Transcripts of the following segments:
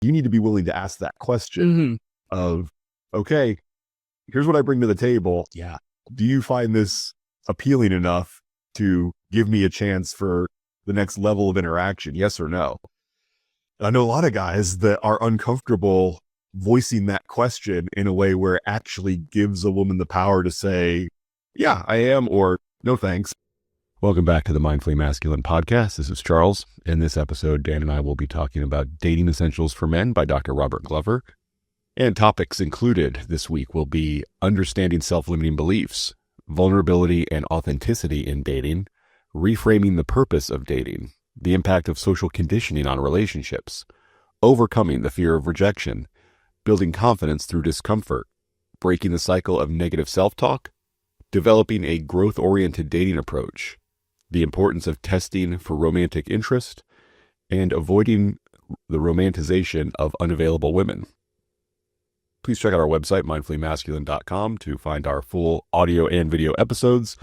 you need to be willing to ask that question Mm-hmm. of, okay, here's what I bring to the table. Yeah. Do you find this appealing enough to give me a chance for the next level of interaction? Yes or no? I know a lot of guys that are uncomfortable voicing that question in a way where it actually gives a woman the power to say, yeah, I am, or no, thanks. Welcome back to the Mindfully Masculine podcast. This is Charles. In this episode, Dan and I will be talking about Dating Essentials for Men by Dr. Robert Glover. And topics included this week will be understanding self-limiting beliefs, vulnerability and authenticity in dating, reframing the purpose of dating, the impact of social conditioning on relationships, overcoming the fear of rejection, building confidence through discomfort, breaking the cycle of negative self-talk, developing a growth-oriented dating approach, the importance of testing for romantic interest, and avoiding the romanticization of unavailable women. Please check out our website, mindfullymasculine.com, to find our full audio and video episodes,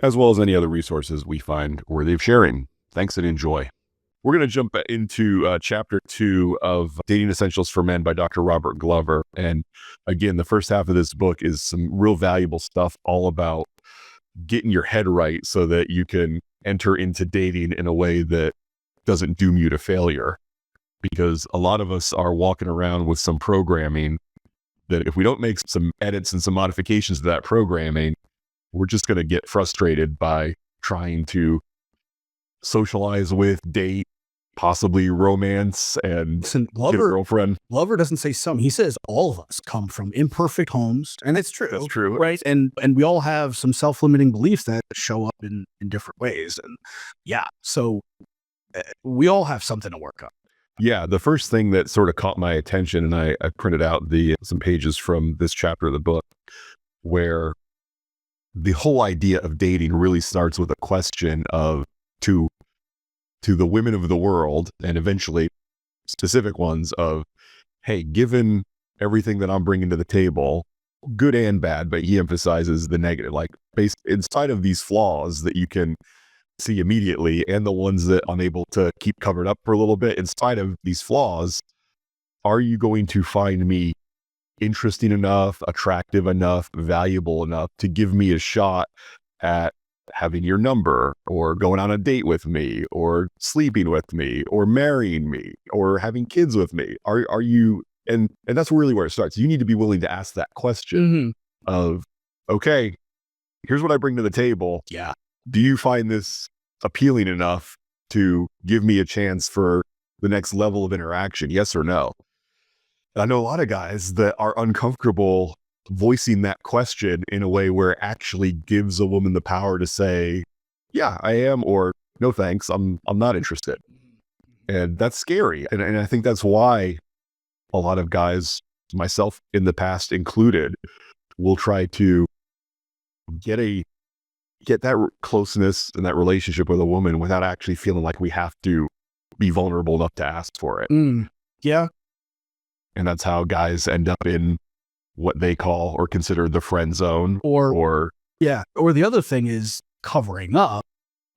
as well as any other resources we find worthy of sharing. Thanks and enjoy. We're going to jump into chapter 2 of Dating Essentials for Men by Dr. Robert Glover. And again, the first half of this book is some real valuable stuff all about getting your head right so that you can enter into dating in a way that doesn't doom you to failure. Because a lot of us are walking around with some programming that if we don't make some edits and some modifications to that programming, we're just going to get frustrated by trying to socialize with, date, possibly romance, and get a girlfriend. Glover doesn't say some. He says all of us come from imperfect homes, and it's true. That's true. Right? And we all have some self-limiting beliefs that show up in different ways. And yeah, so we all have something to work on. Yeah, the first thing that sort of caught my attention, and I printed out some pages from this chapter of the book, where the whole idea of dating really starts with a question of to the women of the world, and eventually specific ones of, hey, given everything that I'm bringing to the table, good and bad, but he emphasizes the negative, like based inside of these flaws that you can see immediately and the ones that I'm able to keep covered up for a little bit. In spite of these flaws, are you going to find me interesting enough, attractive enough, valuable enough to give me a shot at having your number, or going on a date with me, or sleeping with me, or marrying me, or having kids with me? Are you, and that's really where it starts. You need to be willing to ask that question of, okay, here's what I bring to the table. Yeah. Do you find this appealing enough to give me a chance for the next level of interaction? Yes or no? And I know a lot of guys that are uncomfortable voicing that question in a way where it actually gives a woman the power to say, yeah, I am, or no, thanks, I'm not interested. And that's scary. And I think that's why a lot of guys, myself in the past included, will try to get that closeness and that relationship with a woman without actually feeling like we have to be vulnerable enough to ask for it. Yeah. And that's how guys end up in what they call or consider the friend zone. Or the other thing is covering up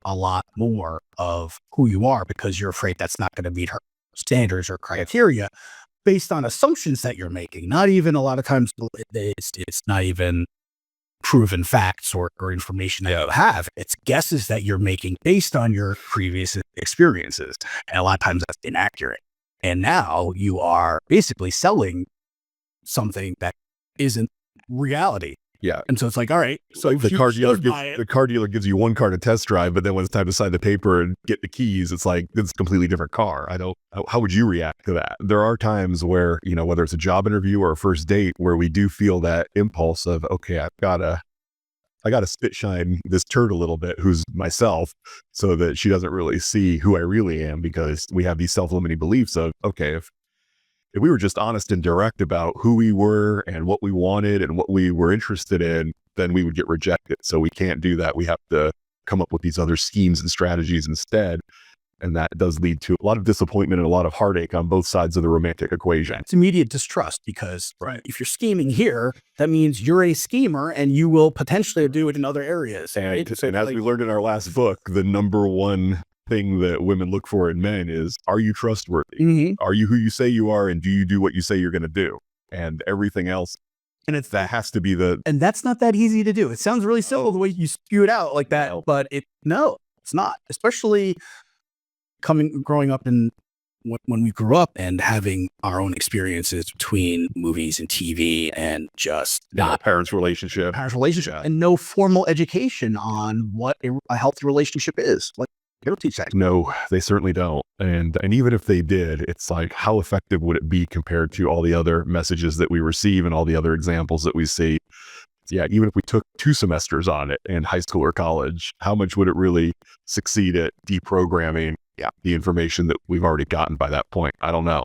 a lot more of who you are because you're afraid that's not going to meet her standards or criteria based on assumptions that you're making. Not even a lot of times it's not even proven facts or information that you have. It's guesses that you're making based on your previous experiences. And a lot of times that's inaccurate. And now you are basically selling something that isn't reality. Yeah. And so it's like, all right, so like the car dealer gives you one car to test drive, but then when it's time to sign the paper and get the keys, it's like, it's a completely different car. How would you react to that? There are times where, whether it's a job interview or a first date, where we do feel that impulse of, okay, I gotta spit shine this turd a little bit, who's myself, so that she doesn't really see who I really am, because we have these self-limiting beliefs of, okay, if we were just honest and direct about who we were and what we wanted and what we were interested in, then we would get rejected. So we can't do that. We have to come up with these other schemes and strategies instead. And that does lead to a lot of disappointment and a lot of heartache on both sides of the romantic equation. It's immediate distrust because if you're scheming here, that means you're a schemer and you will potentially do it in other areas. And as we learned in our last book, the number one thing that women look for in men is, are you trustworthy? Mm-hmm. Are you who you say you are? And do you do what you say you're going to do? And everything else, And that has to be the, and that's not that easy to do. It sounds really simple the way you spew it out like that, No. but it's not. Especially growing up in when we grew up and having our own experiences between movies and TV and just not parents' relationship. Yeah. and no formal education on what a healthy relationship is. Like, they don't teach that. No, they certainly don't. And even if they did, it's like, how effective would it be compared to all the other messages that we receive and all the other examples that we see? Yeah, even if we took 2 semesters on it in high school or college, how much would it really succeed at deprogramming the information that we've already gotten by that point? I don't know.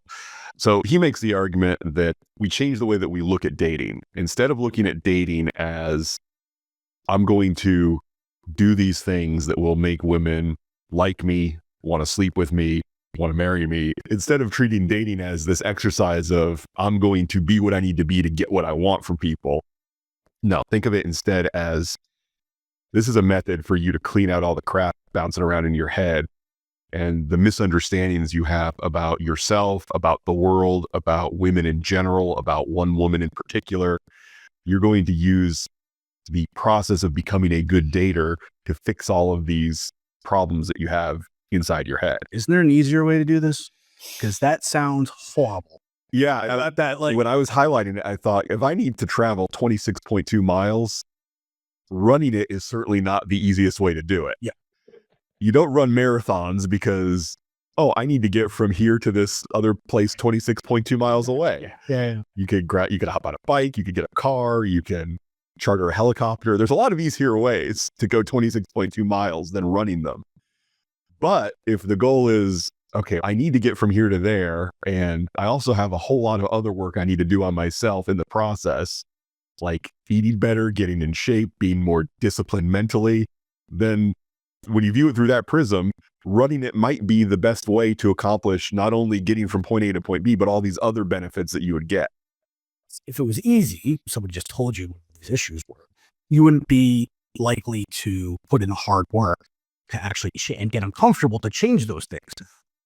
So he makes the argument that we change the way that we look at dating. Instead of looking at dating as, I'm going to do these things that will make women like me, want to sleep with me, want to marry me, instead of treating dating as this exercise of, I'm going to be what I need to be to get what I want from people. No, think of it instead as, this is a method for you to clean out all the crap bouncing around in your head and the misunderstandings you have about yourself, about the world, about women in general, about one woman in particular. You're going to use the process of becoming a good dater to fix all of these problems that you have inside your head. Isn't there an easier way to do this? Because that sounds horrible. Yeah. When I was highlighting it, I thought, if I need to travel 26.2 miles, running it is certainly not the easiest way to do it. Yeah. You don't run marathons because, I need to get from here to this other place 26.2 miles away. Yeah. You could hop on a bike, you could get a car, you can charter a helicopter. There's a lot of easier ways to go 26.2 miles than running them. But if the goal is, okay, I need to get from here to there, and I also have a whole lot of other work I need to do on myself in the process, like eating better, getting in shape, being more disciplined mentally, then when you view it through that prism, running it might be the best way to accomplish not only getting from point A to point B, but all these other benefits that you would get. If it was easy, someone just told you what these issues were, you wouldn't be likely to put in the hard work to actually and get uncomfortable to change those things.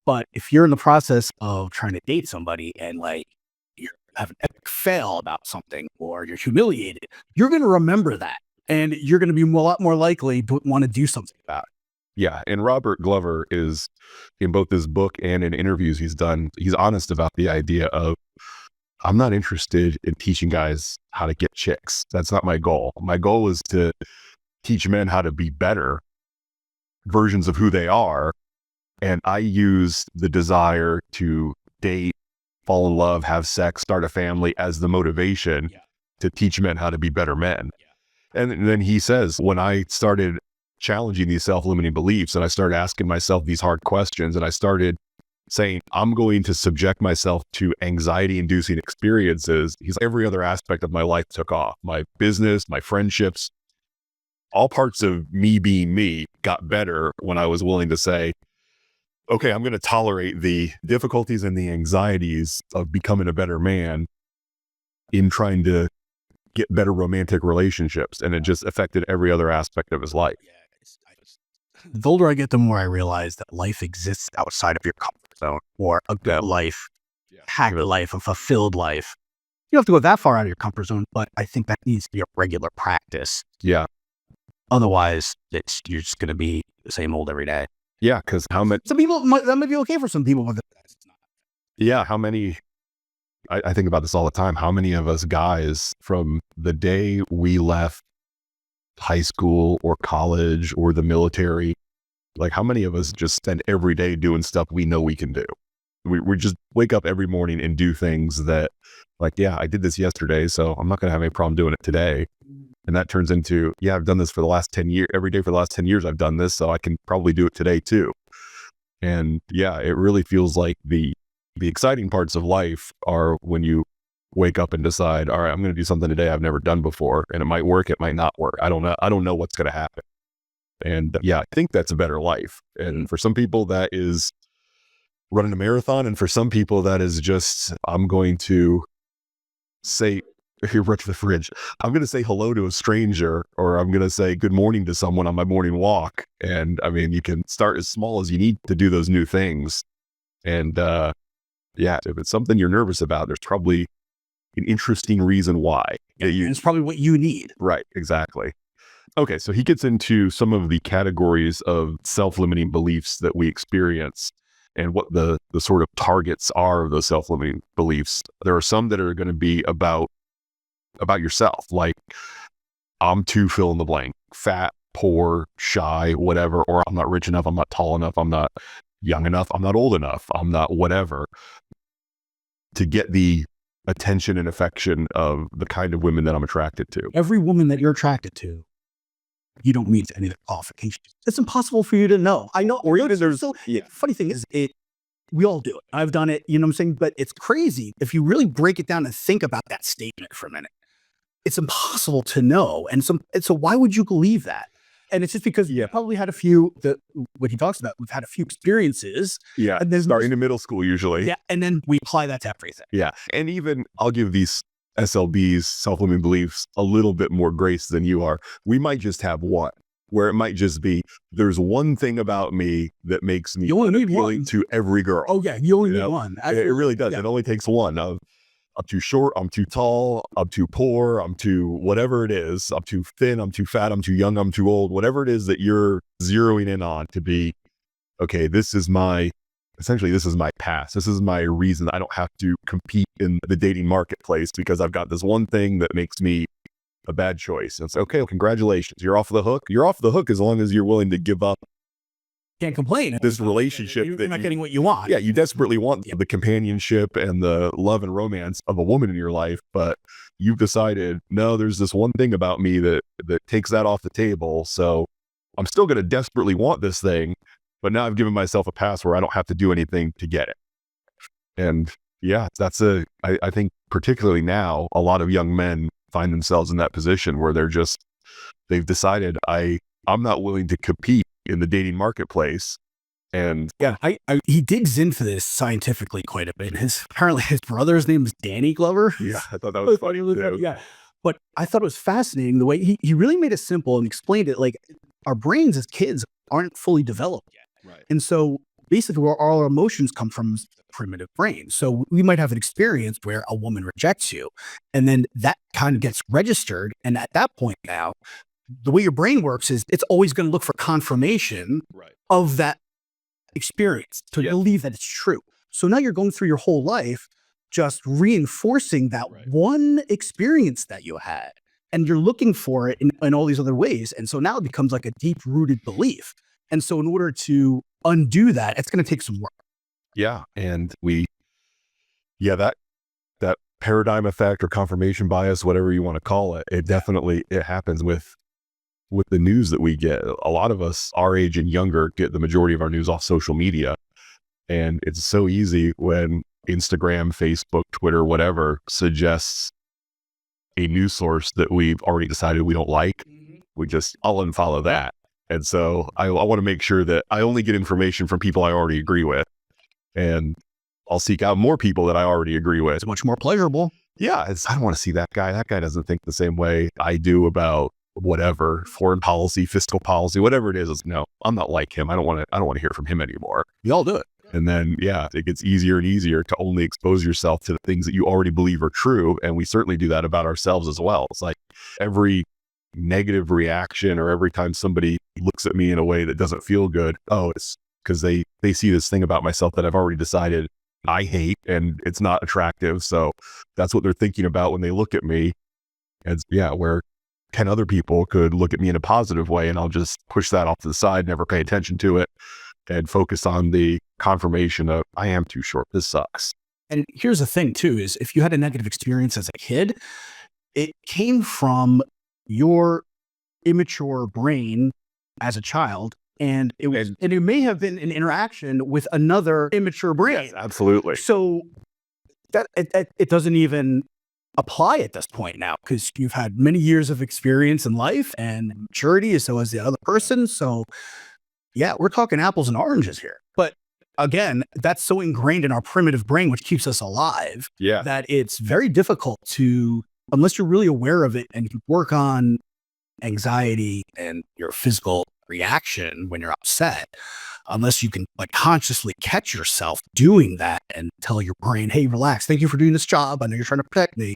But if you're in the process of trying to date somebody and like you have an epic fail about something or you're humiliated, you're going to remember that. And you're going to be a lot more likely to want to do something about it. Yeah. And Robert Glover is, in both his book and in interviews he's done, he's honest about the idea of, I'm not interested in teaching guys how to get chicks. That's not my goal. My goal is to teach men how to be better versions of who they are. And I use the desire to date, fall in love, have sex, start a family as the motivation to teach men how to be better men. And then he says, when I started challenging these self-limiting beliefs and I started asking myself these hard questions and I started saying, I'm going to subject myself to anxiety-inducing experiences, he's like, every other aspect of my life took off. My business, my friendships, all parts of me being me got better when I was willing to say, okay, I'm going to tolerate the difficulties and the anxieties of becoming a better man in trying to get better romantic relationships. And it just affected every other aspect of his life. The older I get, the more I realize that life exists outside of your comfort zone, or a good life, happy life, a fulfilled life. You don't have to go that far out of your comfort zone, but I think that needs to be a regular practice. Yeah. Otherwise, you're just going to be the same old every day. Yeah, because how many... Some people, that might be okay for some people, but it's not. Yeah, how many... I think about this all the time. How many of us guys, from the day we left high school or college or the military, like how many of us just spend every day doing stuff we know we can do? We just wake up every morning and do things that, like, yeah, I did this yesterday, so I'm not going to have any problem doing it today. And that turns into, yeah, I've done this for the last 10 years. Every day for the last 10 years, I've done this, so I can probably do it today too. And yeah, it really feels like the exciting parts of life are when you wake up and decide, all right, I'm going to do something today I've never done before. And it might work, it might not work. I don't know. I don't know what's going to happen. And yeah, I think that's a better life. And for some people that is running a marathon. And for some people that is just, I'm going to say, You're right to the fridge. I'm going to say hello to a stranger, or I'm going to say good morning to someone on my morning walk. And I mean, you can start as small as you need to do those new things. And yeah, if it's something you're nervous about, there's probably an interesting reason why. And it's probably what you need. Right, exactly. Okay, so he gets into some of the categories of self-limiting beliefs that we experience and what the sort of targets are of those self-limiting beliefs. There are some that are going to be about yourself, like I'm too fill in the blank, fat, poor, shy, whatever, or I'm not rich enough, I'm not tall enough, I'm not young enough, I'm not old enough, I'm not whatever, to get the attention and affection of the kind of women that I'm attracted to. Every woman that you're attracted to, you don't meet any of the qualifications. It's impossible for you to know. I know. Or even there's, funny thing is, we all do it. I've done it, you know what I'm saying? But it's crazy. If you really break it down and think about that statement for a minute, it's impossible to know. And so why would you believe that? And it's just because you probably had a few, what he talks about, we've had a few experiences. Yeah, and starting in middle school usually. Yeah, and then we apply that to everything. Yeah, and even I'll give these SLBs, self-limiting beliefs, a little bit more grace than you are. We might just have one, where it might just be, there's one thing about me that makes me appealing to every girl. Oh yeah, you only need one. It really does. Yeah. It only takes one. I'm too short, I'm too tall, I'm too poor, I'm too whatever it is, I'm too thin, I'm too fat, I'm too young, I'm too old, whatever it is that you're zeroing in on to be, okay, this is my past. This is my reason. I don't have to compete in the dating marketplace because I've got this one thing that makes me a bad choice. And it's okay, well, congratulations. You're off the hook. You're off the hook as long as you're willing to give up. Can't complain. This relationship. You're not getting what you want. Yeah, you desperately want the companionship and the love and romance of a woman in your life, but you've decided, no, there's this one thing about me that takes that off the table. So I'm still going to desperately want this thing, but now I've given myself a pass where I don't have to do anything to get it. And yeah, I think particularly now, a lot of young men find themselves in that position where they've decided I'm not willing to compete in the dating marketplace. And yeah, he digs into this scientifically quite a bit. Apparently his brother's name is Danny Glover. Yeah, I thought that was funny. Yeah. But I thought it was fascinating the way he really made it simple and explained it. Like, our brains as kids aren't fully developed yet. Right. And so basically where all our emotions come from is the primitive brain. So we might have an experience where a woman rejects you, and then that kind of gets registered. And at that point now, the way your brain works is it's always going to look for confirmation of that experience to believe that it's true. So now you're going through your whole life just reinforcing that one experience that you had, and you're looking for it in all these other ways. And so now it becomes like a deep rooted belief. And so in order to undo that, it's going to take some work. Yeah. And that paradigm effect or confirmation bias, whatever you want to call it, it happens with the news that we get. A lot of us our age and younger get the majority of our news off social media. And it's so easy when Instagram, Facebook, Twitter, whatever suggests a news source that we've already decided we don't like. I'll unfollow that. And so I want to make sure that I only get information from people I already agree with. And I'll seek out more people that I already agree with. It's much more pleasurable. Yeah. I don't want to see that guy. That guy doesn't think the same way I do about whatever, foreign policy, fiscal policy, whatever it is. No, I'm not like him. I don't want to hear from him anymore. We all do it. And then, it gets easier and easier to only expose yourself to the things that you already believe are true. And we certainly do that about ourselves as well. It's like every negative reaction or every time somebody looks at me in a way that doesn't feel good, it's because they see this thing about myself that I've already decided I hate and it's not attractive. So that's what they're thinking about when they look at me. And where 10 other people could look at me in a positive way, and I'll just push that off to the side, never pay attention to it, and focus on the confirmation of I am too short. This sucks. And here's the thing too, is if you had a negative experience as a kid, it came from your immature brain as a child. And it may have been an interaction with another immature brain. Yes, absolutely. So that it doesn't even apply at this point now, because you've had many years of experience in life and maturity, so as the other person. So yeah, we're talking apples and oranges here. But again, that's so ingrained in our primitive brain, which keeps us alive, that it's very difficult to unless you're really aware of it and you work on anxiety and your physical reaction when you're upset, unless you can like consciously catch yourself doing that and tell your brain, hey, relax, thank you for doing this job, I know you're trying to protect me,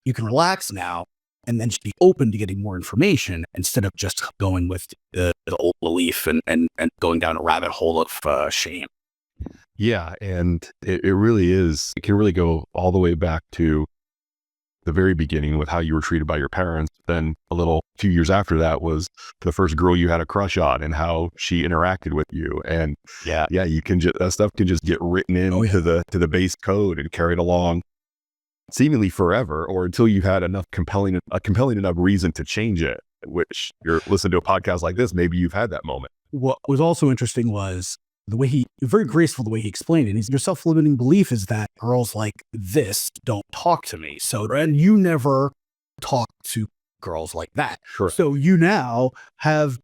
you can relax now, and then just be open to getting more information instead of just going with the old belief and going down a rabbit hole of shame. Yeah. And it really is, it can really go all the way back to the very beginning with how you were treated by your parents. Then a little few years after that was the first girl you had a crush on and how she interacted with you. And yeah, you can just, that stuff can just get written into the base code and carried along seemingly forever, or until you had a compelling enough reason to change it, which you're listening to a podcast like this, maybe you've had that moment. What was also interesting was the way very graceful, the way he explained it. Your self-limiting belief is that girls like this don't talk to me. So, and you never talk to girls like that. Sure. So you now have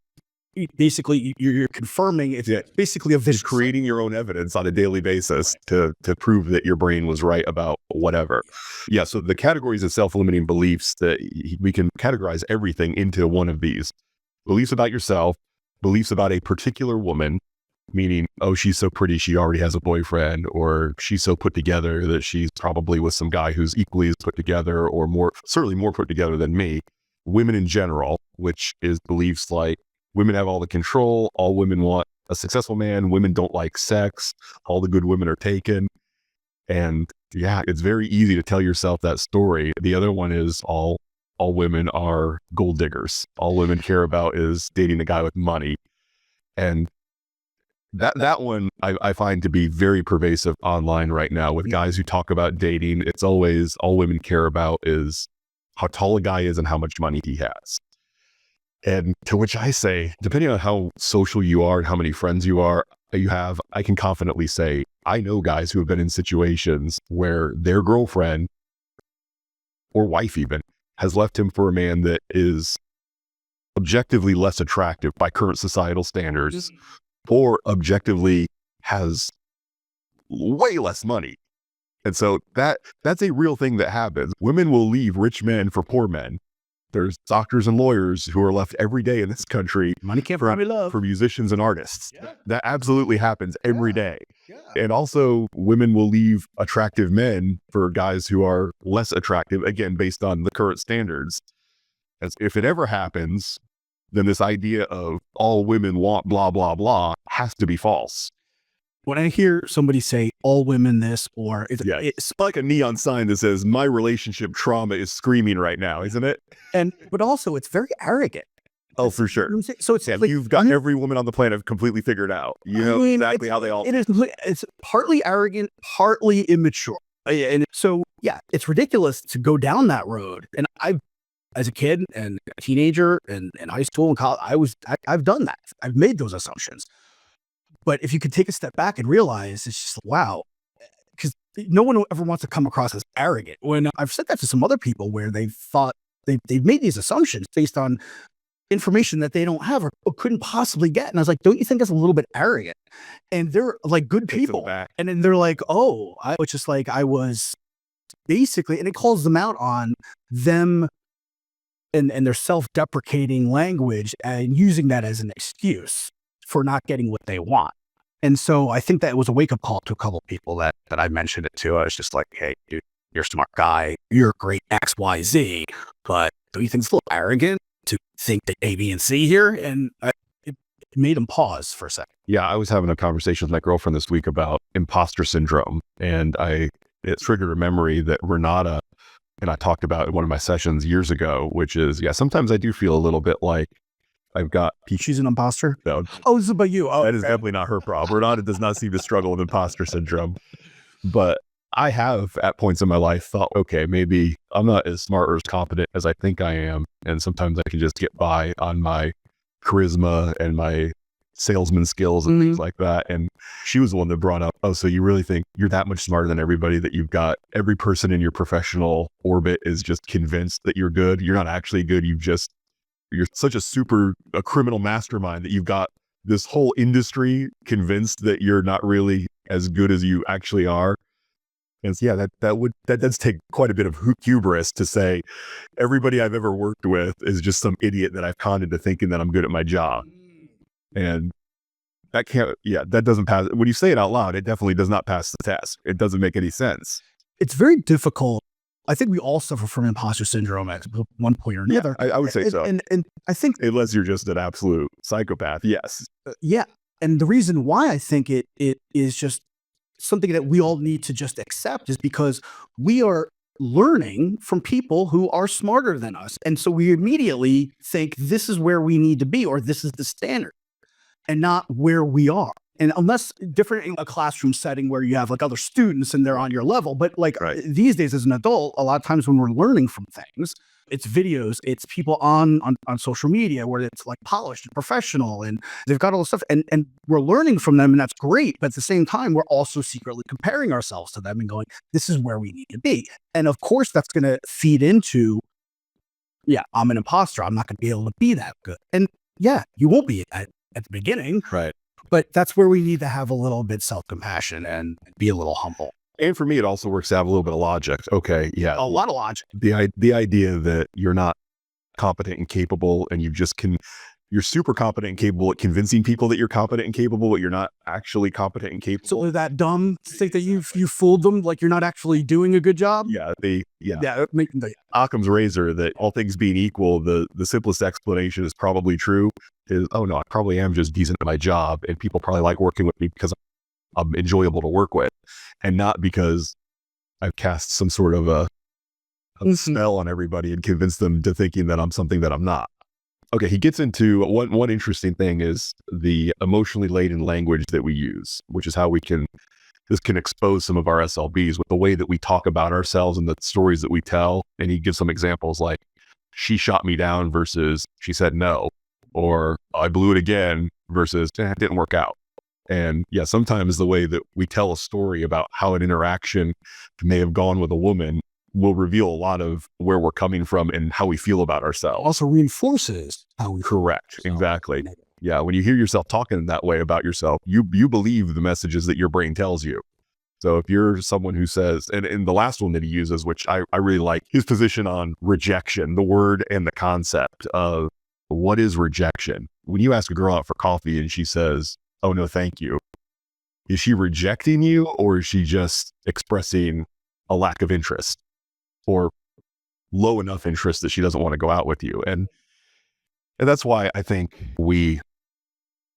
basically, you're confirming it's basically a vision. Creating your own evidence on a daily basis to prove that your brain was right about whatever. Yeah. So the categories of self-limiting beliefs, that we can categorize everything into one of these: beliefs about yourself, beliefs about a particular woman, meaning, oh, she's so pretty, she already has a boyfriend, or she's so put together that she's probably with some guy who's equally as put together or certainly more put together than me. Women in general, which is beliefs like women have all the control, all women want a successful man, women don't like sex, all the good women are taken. And yeah, it's very easy to tell yourself that story. The other one is all women are gold diggers. All women care about is dating a guy with money. And that one I find to be very pervasive online right now with guys who talk about dating. It's always all women care about is how tall a guy is and how much money he has. And to which I say, depending on how social you are and how many friends you have, I can confidently say, I know guys who have been in situations where their girlfriend or wife even has left him for a man that is objectively less attractive by current societal standards, or objectively has way less money. And so that's a real thing that happens. Women will leave rich men for poor men. There's doctors and lawyers who are left every day in this country. Money can't buy me love. For musicians and artists. Yeah. That absolutely happens every day. Yeah. And also women will leave attractive men for guys who are less attractive, again, based on the current standards. As if it ever happens, then this idea of all women want blah, blah, blah has to be false. When I hear somebody say all women this, or it's like a neon sign that says my relationship trauma is screaming right now, isn't it? But also it's very arrogant. Oh, for sure. So it's like, you've got every woman on the planet completely figured out. You know exactly how they all. It's partly arrogant, partly immature, and so yeah, it's ridiculous to go down that road. And as a kid and a teenager and in high school and college, I've done that. I've made those assumptions. But if you could take a step back and realize, it's just, wow, because no one ever wants to come across as arrogant. When I've said that to some other people where they've thought they've made these assumptions based on information that they don't have or couldn't possibly get. And I was like, don't you think that's a little bit arrogant? And they're like good people. And then they're like, oh, I was just like, I was basically, and it calls them out on them and their self-deprecating language and using that as an excuse for not getting what they want. And so I think that was a wake-up call to a couple of people that I mentioned it to. I was just like, hey, dude, you're a smart guy. You're a great X, Y, Z. But don't you think it's a little arrogant to think that A, B, and C here? And it made them pause for a second. Yeah, I was having a conversation with my girlfriend this week about imposter syndrome. And it triggered a memory that Renata and I talked about in one of my sessions years ago, which is, sometimes I do feel a little bit like I've got... She's an imposter? No. Oh, this is about you. Oh, that is definitely not her problem. Renata does not seem to struggle with imposter syndrome. But I have, at points in my life, thought, okay, maybe I'm not as smart or as competent as I think I am. And sometimes I can just get by on my charisma and my salesman skills and things like that. And she was the one that brought up, oh, so you really think you're that much smarter than everybody, that you've got every person in your professional orbit is just convinced that you're good. You're not actually good. You're such a criminal mastermind that you've got this whole industry convinced that you're not really as good as you actually are. And yeah, that does take quite a bit of hubris to say everybody I've ever worked with is just some idiot that I've conned into thinking that I'm good at my job. And that doesn't pass. When you say it out loud, it definitely does not pass the test. It doesn't make any sense. It's very difficult. I think we all suffer from imposter syndrome at one point or another. I would say so. And I think, unless you're just an absolute psychopath, yes. yeah. And the reason why I think it is just something that we all need to just accept is because we are learning from people who are smarter than us. And so we immediately think this is where we need to be, or this is the standard, and not where we are. And unless different in a classroom setting where you have like other students and they're on your level, but like these days as an adult, a lot of times when we're learning from things, it's videos, it's people on social media where it's like polished and professional and they've got all this stuff and we're learning from them and that's great. But at the same time, we're also secretly comparing ourselves to them and going, this is where we need to be. And of course, that's going to feed into, I'm an imposter. I'm not going to be able to be that good. And you won't be at the beginning. Right. But that's where we need to have a little bit self-compassion and be a little humble. And for me, it also works to have a little bit of logic. Okay, yeah. A lot of logic. The idea that you're not competent and capable and you're super competent and capable at convincing people that you're competent and capable, but you're not actually competent and capable. So is that dumb to think that you fooled them, like you're not actually doing a good job? Occam's razor that all things being equal, the simplest explanation is probably true is, oh no, I probably am just decent at my job and people probably like working with me because I'm enjoyable to work with and not because I've cast some sort of a spell on everybody and convinced them to thinking that I'm something that I'm not. Okay, he gets into one interesting thing is the emotionally laden language that we use, which is how this can expose some of our SLBs with the way that we talk about ourselves and the stories that we tell. And he gives some examples like, she shot me down versus she said no, or I blew it again versus it didn't work out. And sometimes the way that we tell a story about how an interaction may have gone with a woman will reveal a lot of where we're coming from and how we feel about ourselves. Also reinforces how we Correct. Exactly. Yeah. When you hear yourself talking that way about yourself, you believe the messages that your brain tells you. So if you're someone who says, and the last one that he uses, which I really like, his position on rejection, the word and the concept of what is rejection. When you ask a girl out for coffee and she says, oh no, thank you. Is she rejecting you or is she just expressing a lack of interest or low enough interest that she doesn't want to go out with you? And that's why I think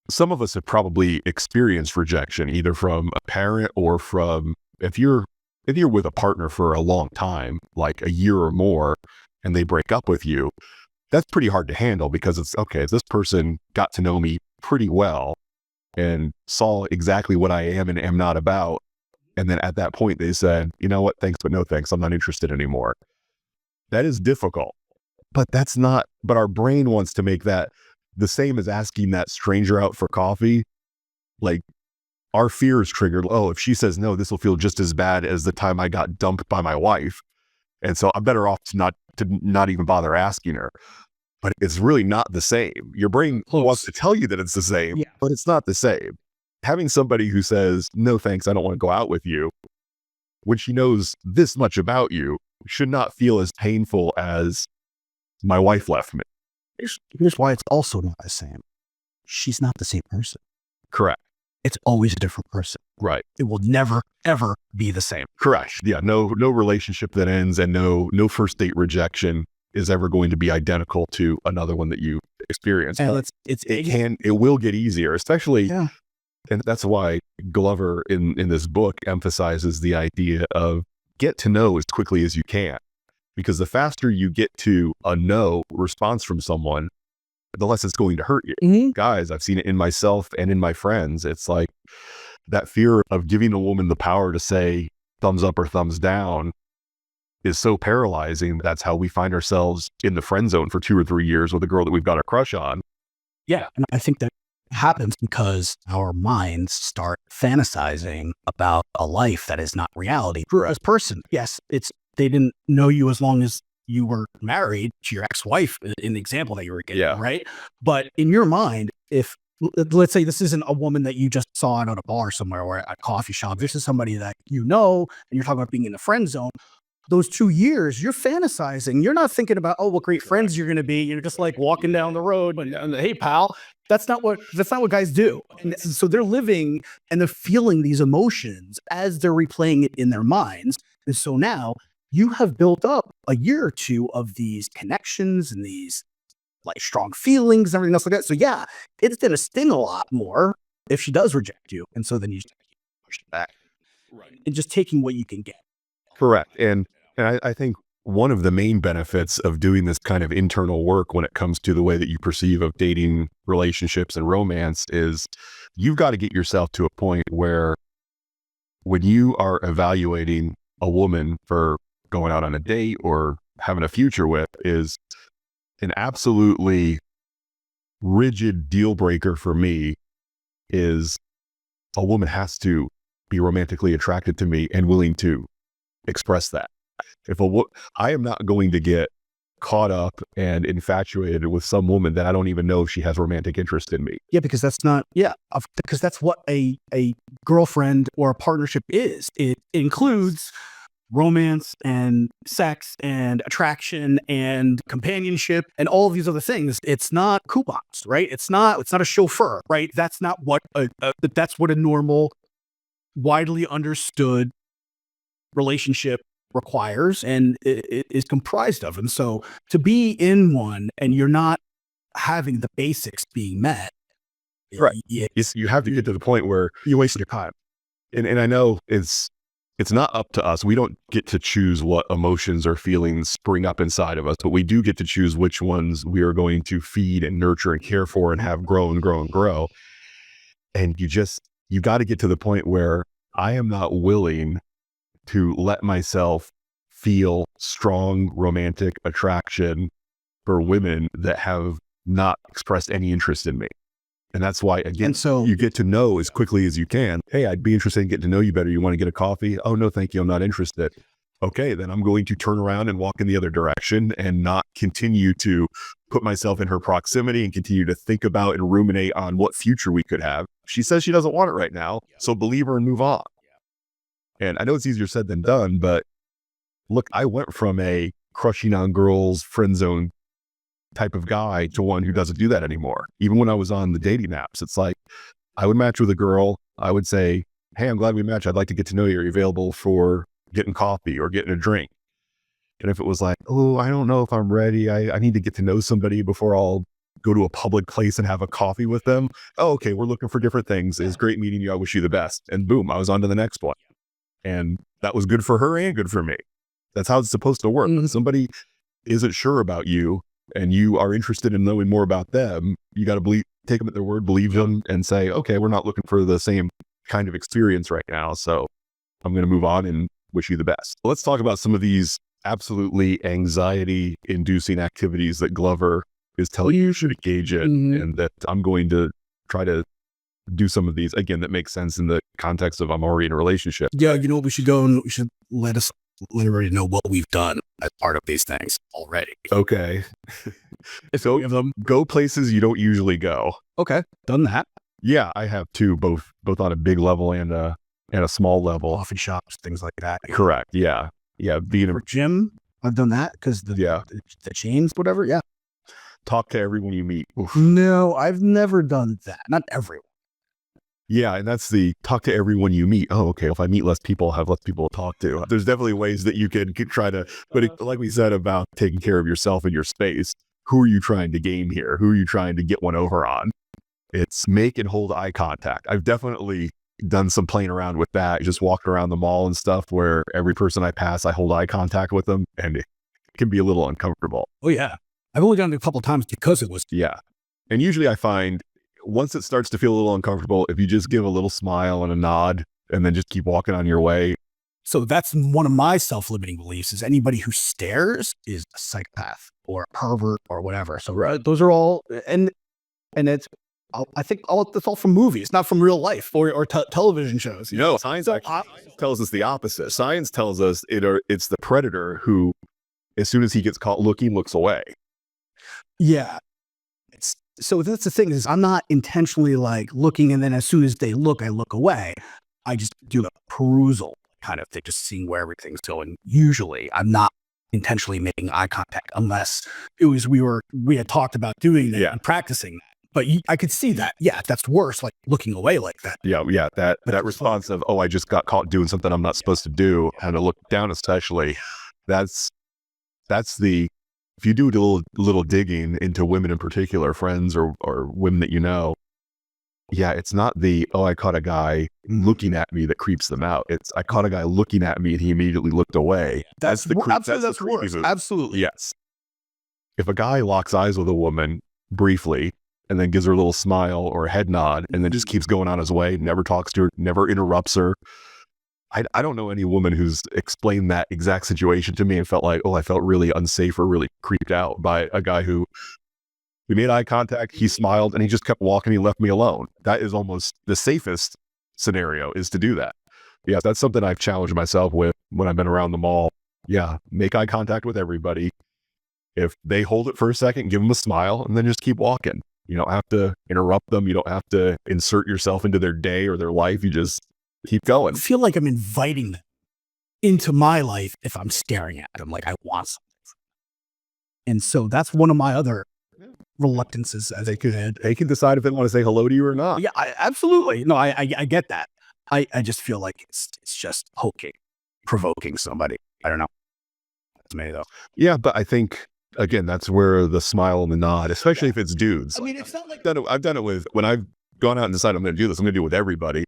some of us have probably experienced rejection either from a parent or from, if you're with a partner for a long time, like a year or more, and they break up with you, that's pretty hard to handle because it's okay, this person got to know me pretty well and saw exactly what I am and am not about. And then at that point they said, you know what, thanks, but no thanks. I'm not interested anymore. That is difficult, but our brain wants to make that the same as asking that stranger out for coffee. Like our fear is triggered. Oh, if she says no, this will feel just as bad as the time I got dumped by my wife. And so I'm better off to not even bother asking her. But it's really not the same. Your brain wants to tell you that it's the same, but it's not the same. Having somebody who says, no, thanks, I don't want to go out with you, when she knows this much about you, should not feel as painful as my wife left me. Here's why it's also not the same. She's not the same person. Correct. It's always a different person. Right. It will never, ever be the same. Correct. Yeah. No relationship that ends and no first date rejection is ever going to be identical to another one that you experience. And it will get easier, especially, and that's why Glover in this book emphasizes the idea of get to know as quickly as you can, because the faster you get to a no response from someone, the less it's going to hurt you. Mm-hmm. Guys, I've seen it in myself and in my friends. It's like that fear of giving a woman the power to say thumbs up or thumbs down is so paralyzing. That's how we find ourselves in the friend zone for 2 or 3 years with a girl that we've got a crush on. Yeah. And I think that happens because our minds start fantasizing about a life that is not reality for this person. Yes, they didn't know you as long as you were married to your ex-wife in the example that you were getting, right? But in your mind, if let's say this isn't a woman that you just saw out at a bar somewhere or at a coffee shop. This is somebody that you know, and you're talking about being in the friend zone. Those 2 years, you're fantasizing. You're not thinking about, oh, what great friends you're going to be. You're just like walking down the road and hey, pal. That's not what guys do. And so they're living and they're feeling these emotions as they're replaying it in their minds. And so now you have built up a year or two of these connections and these like strong feelings and everything else like that. So yeah, it's going to sting a lot more if she does reject you. And so then you just push it back. Right. And just taking what you can get. Correct. And I think one of the main benefits of doing this kind of internal work when it comes to the way that you perceive of dating, relationships, and romance is you've got to get yourself to a point where when you are evaluating a woman for going out on a date or having a future with, is an absolutely rigid deal breaker for me is a woman has to be romantically attracted to me and willing to express that. I am not going to get caught up and infatuated with some woman that I don't even know if she has romantic interest in me. Yeah, because that's not, because that's what a girlfriend or a partnership is. It includes romance and sex and attraction and companionship and all of these other things. It's not coupons, right? It's not a chauffeur, right? That's not what that's what a normal, widely understood relationship requires and it is comprised of. And so to be in one and you're not having the basics being met, right? You have to get to the point where you waste your time. And I know it's not up to us. We don't get to choose what emotions or feelings spring up inside of us, but we do get to choose which ones we are going to feed and nurture and care for and have grow and grow and grow. And you got to get to the point where I am not willing to let myself feel strong romantic attraction for women that have not expressed any interest in me. And that's why, again, so you get to know as quickly as you can. Hey, I'd be interested in getting to know you better. You want to get a coffee? Oh, no, thank you. I'm not interested. Okay, then I'm going to turn around and walk in the other direction and not continue to put myself in her proximity and continue to think about and ruminate on what future we could have. She says she doesn't want it right now, so believe her and move on. And I know it's easier said than done, but look, I went from a crushing on girls, friend zone type of guy to one who doesn't do that anymore. Even when I was on the dating apps, it's like I would match with a girl. I would say, hey, I'm glad we matched. I'd like to get to know you. Are you available for getting coffee or getting a drink? And if it was like, oh, I don't know if I'm ready. I need to get to know somebody before I'll go to a public place and have a coffee with them. Oh, okay, we're looking for different things. It's great meeting you. I wish you the best. And boom, I was on to the next one. And that was good for her and good for me. That's how it's supposed to work. When somebody isn't sure about you and you are interested in knowing more about them, you got to take them at their word, believe them, and say, okay, we're not looking for the same kind of experience right now. So I'm going to move on and wish you the best. Let's talk about some of these absolutely anxiety inducing activities that Glover is telling you should engage in, and that I'm going to try to do some of these again that makes sense in the context of I'm already in a relationship. Yeah, you know what, we should go and we should let everybody know what we've done as part of these things already. Okay. So we have them go places you don't usually go. Okay, done that. Yeah, I have too, both on a big level and a small level. Coffee shops, things like that. Correct. Yeah. Being a gym, I've done that because the chains, whatever. Yeah. Talk to everyone you meet. Oof. No, I've never done that. Not everyone. Yeah, and that's the talk to everyone you meet. Oh, okay. If I meet less people, I'll have less people to talk to. There's definitely ways that you could try to, but like we said about taking care of yourself and your space, who are you trying to game here? Who are you trying to get one over on? It's make and hold eye contact. I've definitely done some playing around with that. Just walked around the mall and stuff where every person I pass, I hold eye contact with them, and it can be a little uncomfortable. Oh yeah. I've only done it a couple of times because it was. Yeah. And usually I find once it starts to feel a little uncomfortable, if you just give a little smile and a nod and then just keep walking on your way. So that's one of my self-limiting beliefs is anybody who stares is a psychopath or a pervert or whatever. So those are all, and it's, I think it's all from movies, not from real life or television shows. No, science tells us the opposite. Science tells us it's the predator who, as soon as he gets caught looking, looks away. Yeah. So that's the thing is I'm not intentionally like looking and then as soon as they look, I look away. I just do a perusal kind of thing, just seeing where everything's going. Usually I'm not intentionally making eye contact unless it was we had talked about doing that and practicing that. But I could see that. Yeah, that's worse, like looking away like that. Yeah. That response of, oh, I just got caught doing something I'm not supposed to do, and to look down especially, that's the, if you do a little digging into women in particular, friends or women that you know, yeah, it's not the, oh, I caught a guy looking at me that creeps them out. It's, I caught a guy looking at me and he immediately looked away. That's the creep. That's worse. Absolutely. Yes. If a guy locks eyes with a woman briefly and then gives her a little smile or a head nod and then just keeps going on his way, never talks to her, never interrupts her. I don't know any woman who's explained that exact situation to me and felt like, oh, I felt really unsafe or really creeped out by a guy who, we made eye contact, he smiled, and he just kept walking, he left me alone. That is almost the safest scenario, is to do that. Yeah, that's something I've challenged myself with when I've been around the mall. Yeah, make eye contact with everybody. If they hold it for a second, give them a smile, and then just keep walking. You don't have to interrupt them. You don't have to insert yourself into their day or their life. You just keep going. I feel like I'm inviting them into my life if I'm staring at them like I want something. And so that's one of my other reluctances as a kid. They can decide if they want to say hello to you or not. Yeah, absolutely. No, I get that. I just feel like it's just provoking somebody. I don't know. That's me though. Yeah, but I think, again, that's where the smile and the nod, especially if it's dudes. I mean, it's not like I've done it with, when I've gone out and decided I'm going to do this, I'm going to do it with everybody.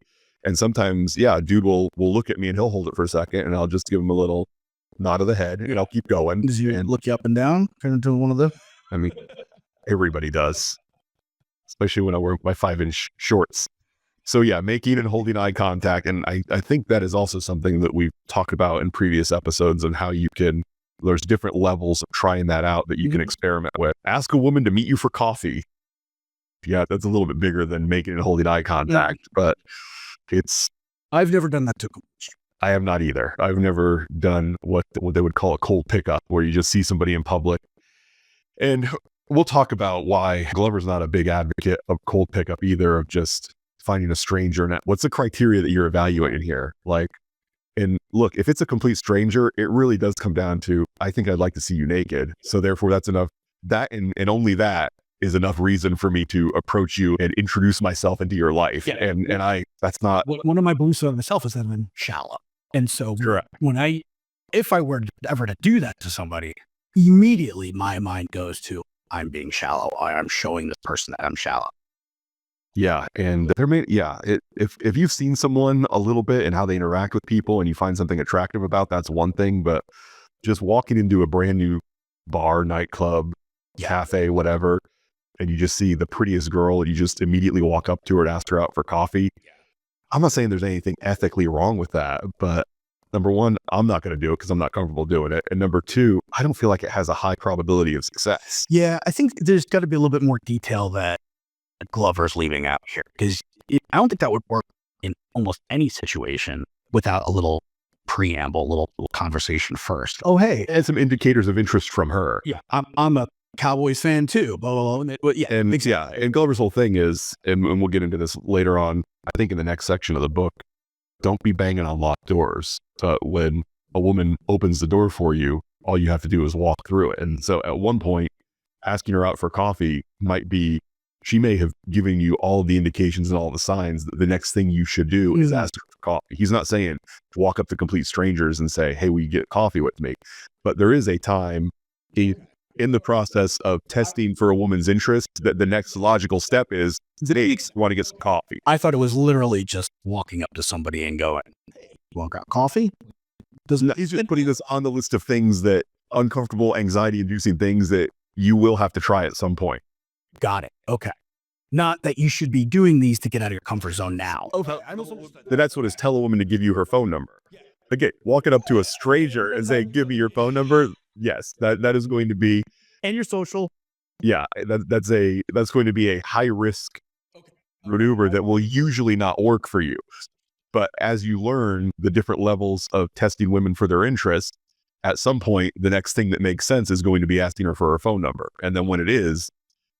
And sometimes, yeah, a dude will look at me and he'll hold it for a second and I'll just give him a little nod of the head and I'll keep going. Does he look you up and down? Kind of doing one of those? I mean, everybody does, especially when I wear my 5-inch shorts. So yeah, making and holding eye contact. And I think that is also something that we've talked about in previous episodes on how you can, there's different levels of trying that out that you can experiment with. Ask a woman to meet you for coffee. Yeah, that's a little bit bigger than making and holding eye contact, but I've never done that to a I have not either. I've never done what they would call a cold pickup, where you just see somebody in public. And we'll talk about why Glover's not a big advocate of cold pickup either, of just finding a stranger. And what's the criteria that you're evaluating here? Like, and look, if it's a complete stranger, it really does come down to, I think I'd like to see you naked. So therefore that's enough. That and only that is enough reason for me to approach you and introduce myself into your life. Yeah. And that's not. One of my beliefs of myself is that I'm shallow. And so if I were ever to do that to somebody, immediately my mind goes to, I'm being shallow. I'm showing this person that I'm shallow. Yeah. And if you've seen someone a little bit and how they interact with people and you find something attractive about, that's one thing, but just walking into a brand new bar, nightclub, cafe, whatever, and you just see the prettiest girl and you just immediately walk up to her and ask her out for coffee. I'm not saying there's anything ethically wrong with that, but number one, I'm not going to do it because I'm not comfortable doing it. And number two, I don't feel like it has a high probability of success. Yeah, I think there's got to be a little bit more detail that Glover's leaving out here, because I don't think that would work in almost any situation without a little preamble, a little conversation first. Oh, hey. And some indicators of interest from her. Yeah, I'm a Cowboys fan too. Blah, blah, blah. And Glover's whole thing is, and we'll get into this later on, I think in the next section of the book, don't be banging on locked doors. When a woman opens the door for you, all you have to do is walk through it. And so at one point, asking her out for coffee might be, she may have given you all the indications and all the signs that the next thing you should do is ask her for coffee. He's not saying walk up to complete strangers and say, hey, will you get coffee with me? But there is a time in the process of testing for a woman's interest that the next logical step is, hey, you want to get some coffee? I thought it was literally just walking up to somebody and going, hey, you want coffee? He's just putting this on the list of things that uncomfortable, anxiety-inducing things that you will have to try at some point. Got it. Okay. Not that you should be doing these to get out of your comfort zone now. Okay. The next one is tell a woman to give you her phone number. Again, walking up to a stranger and saying, give me your phone number. Yes, that is going to be. And your social. Yeah, that's going to be a high risk maneuver that will usually not work for you. But as you learn the different levels of testing women for their interest, at some point, the next thing that makes sense is going to be asking her for her phone number. And then when it is,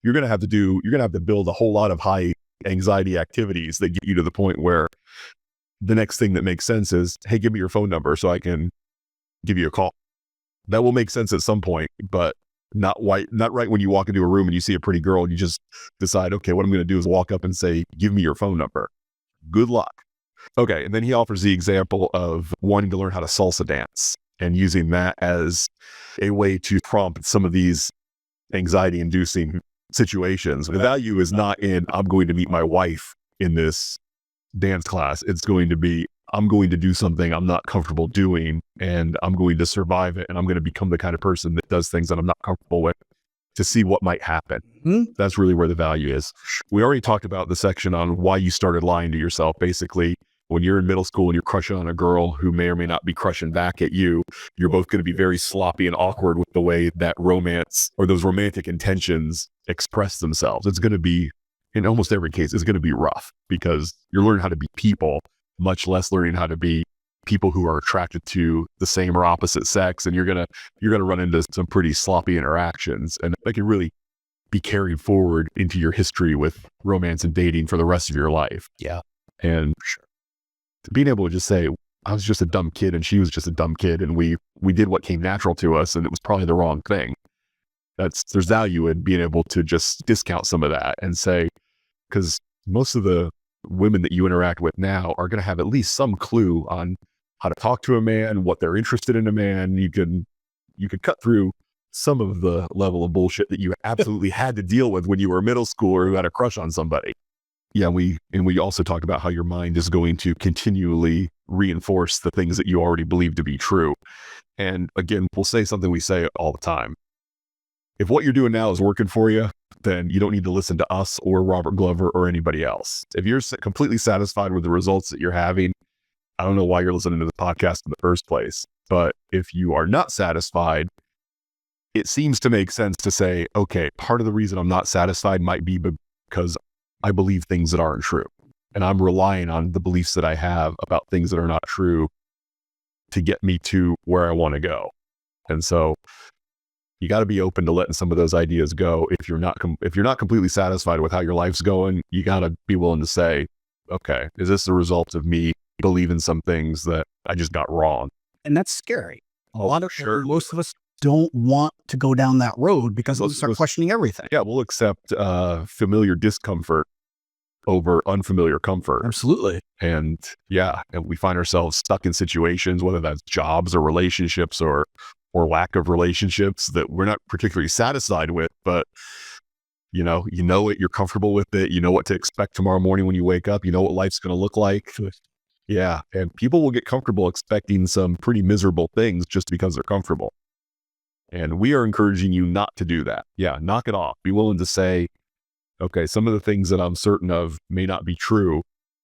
you're going to have to build a whole lot of high anxiety activities that get you to the point where the next thing that makes sense is, hey, give me your phone number so I can give you a call. That will make sense at some point, but not right when you walk into a room and you see a pretty girl and you just decide, okay, what I'm going to do is walk up and say, give me your phone number. Good luck. Okay. And then he offers the example of wanting to learn how to salsa dance and using that as a way to prompt some of these anxiety inducing situations. The value is not in, I'm going to meet my wife in this dance class. It's going to be, I'm going to do something I'm not comfortable doing and I'm going to survive it. And I'm going to become the kind of person that does things that I'm not comfortable with to see what might happen. That's really where the value is. We already talked about the section on why you started lying to yourself. Basically, when you're in middle school and you're crushing on a girl who may or may not be crushing back at you, you're both going to be very sloppy and awkward with the way that romance or those romantic intentions express themselves. It's going to be, in almost every case, it's going to be rough because you're learning how to be people, much less learning how to be people who are attracted to the same or opposite sex. And you're going to run into some pretty sloppy interactions, and that can really be carried forward into your history with romance and dating for the rest of your life. Yeah. And being able to just say, I was just a dumb kid and she was just a dumb kid, and we did what came natural to us and it was probably the wrong thing. There's value in being able to just discount some of that and say, because most of the women that you interact with now are going to have at least some clue on how to talk to a man, what they're interested in a man. You could cut through some of the level of bullshit that you absolutely had to deal with when you were a middle schooler who had a crush on somebody. Yeah, we also talked about how your mind is going to continually reinforce the things that you already believe to be true. And again, we'll say something we say all the time. If what you're doing now is working for you, then you don't need to listen to us or Robert Glover or anybody else. If you're completely satisfied with the results that you're having, I don't know why you're listening to the podcast in the first place. But if you are not satisfied, it seems to make sense to say, okay, part of the reason I'm not satisfied might be because I believe things that aren't true. And I'm relying on the beliefs that I have about things that are not true to get me to where I want to go. And so you got to be open to letting some of those ideas go. If you're not completely satisfied with how your life's going, you got to be willing to say, okay, is this the result of me believing some things that I just got wrong? And that's scary. Most of us don't want to go down that road because we'll start questioning everything. Yeah, we'll accept familiar discomfort over unfamiliar comfort. Absolutely. And we find ourselves stuck in situations, whether that's jobs or relationships or lack of relationships that we're not particularly satisfied with, but you know it, you're comfortable with it, you know what to expect tomorrow morning when you wake up, you know what life's going to look like. Yeah. And people will get comfortable expecting some pretty miserable things just because they're comfortable. And we are encouraging you not to do that. Yeah. Knock it off. Be willing to say, okay, some of the things that I'm certain of may not be true.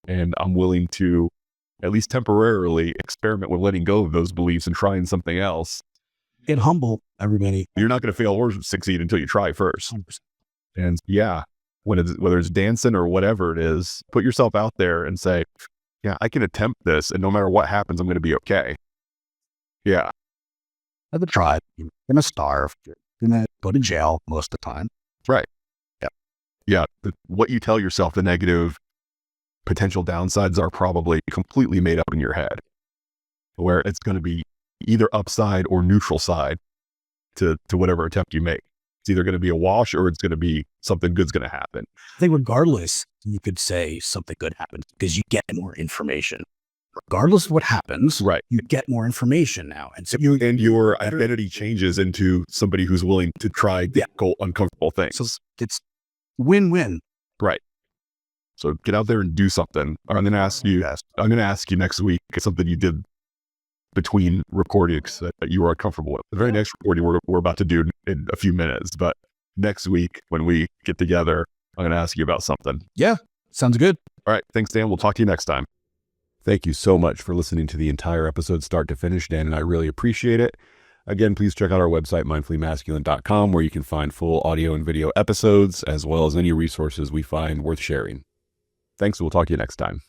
And I'm willing to at least temporarily experiment with letting go of those beliefs and trying something else. Get humble, everybody. You're not going to fail or succeed until you try first. 100%. And whether it's dancing or whatever it is, put yourself out there and say, yeah, I can attempt this, and no matter what happens, I'm going to be okay. Yeah. Have a try. You're going to starve. You're going to go to jail most of the time. Right. Yeah. What you tell yourself, the negative potential downsides are probably completely made up in your head, where it's going to be either upside or neutral side to whatever attempt you make. It's either going to be a wash or it's going to be something good's going to happen. I think regardless, you could say something good happens because you get more information. Regardless of what happens, right? You get more information now. And so your identity changes into somebody who's willing to try difficult, uncomfortable things. So it's win-win. Right. So get out there and do something. I'm going to ask you next week something you did between recordings that you are uncomfortable with. The very next recording we're about to do in a few minutes, but next week when we get together, I'm going to ask you about something. Yeah, sounds good. All right. Thanks, Dan. We'll talk to you next time. Thank you so much for listening to the entire episode start to finish. Dan and I really appreciate it. Again, please check out our website, mindfullymasculine.com, where you can find full audio and video episodes, as well as any resources we find worth sharing. Thanks. We'll talk to you next time.